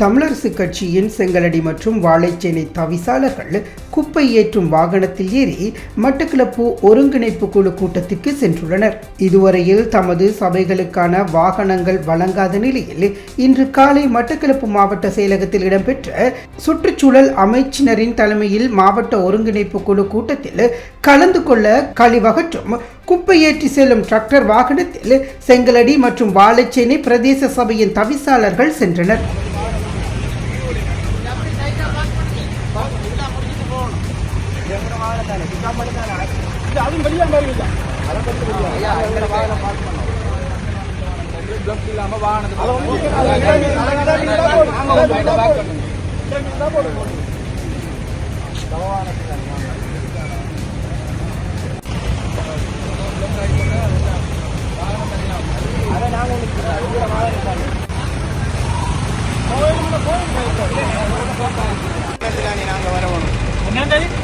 தமிழரசு கட்சியின் செங்கலடி மற்றும் வாழைச்சேனை தவிசாளர்கள் குப்பை ஏற்றும் வாகனத்தில் ஏறி மட்டக்களப்பு ஒருங்கிணைப்பு குழு கூட்டத்திற்கு சென்றுள்ளனர். இதுவரையில் தமது சபைகளுக்கான வாகனங்கள் வழங்காத நிலையில் இன்று காலை மட்டக்களப்பு மாவட்ட செயலகத்தில் இடம்பெற்ற சுற்றுச்சூழல் அமைச்சினரின் தலைமையில் மாவட்ட ஒருங்கிணைப்பு குழு கூட்டத்தில் கலந்து கொள்ள கழிவகற்றும் குப்பை ஏற்றி செல்லும் டிராக்டர் வாகனத்தில் செங்கலடி மற்றும் வாழைச்சேனை பிரதேச சபையின் தவிசாளர்கள் சென்றனர்.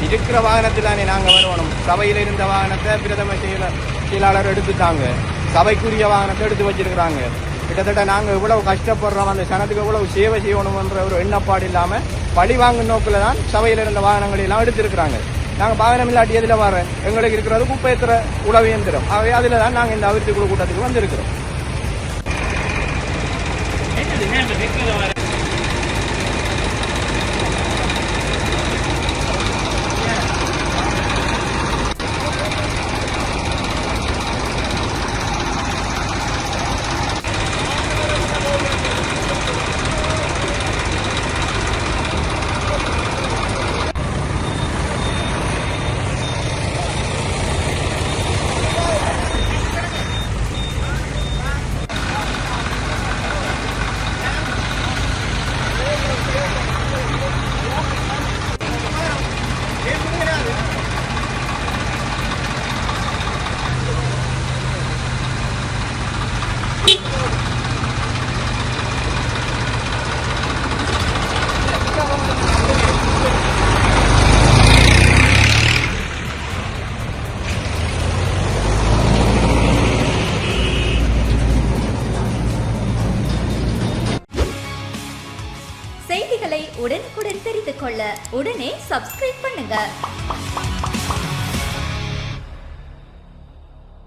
இருக்கிற வாகனத்திலானே நாங்கள் வரணும். சபையில் இருந்த வாகனத்தை பிரதம செயலாளர் எடுத்துட்டாங்க. சபைக்குரிய வாகனத்தை எடுத்து வச்சிருக்கிறாங்க. கிட்டத்தட்ட நாங்கள் இவ்வளவு கஷ்டப்படுறோம், அந்த சனத்துக்கு இவ்வளவு சேவை செய்யணும்ன்ற ஒரு எண்ணப்பாடு இல்லாமல் பழி வாங்கும் நோக்கில் தான் சபையில் இருந்த வாகனங்கள் எல்லாம் எடுத்திருக்கிறாங்க. நாங்கள் வாகனம் இல்லாட்டி எதில் வர எங்களுக்கு இருக்கிறது குப்பை ஏற்றுற உழவு இயந்திரம். ஆகவே அதில் தான் நாங்கள் இந்த அபிவிருத்தி குழு கூட்டத்துக்கு வந்திருக்கிறோம். செய்திகளை உடனுக்குடன் தெரிந்து கொள்ள உடனே சப்ஸ்கிரைப் பண்ணுங்க.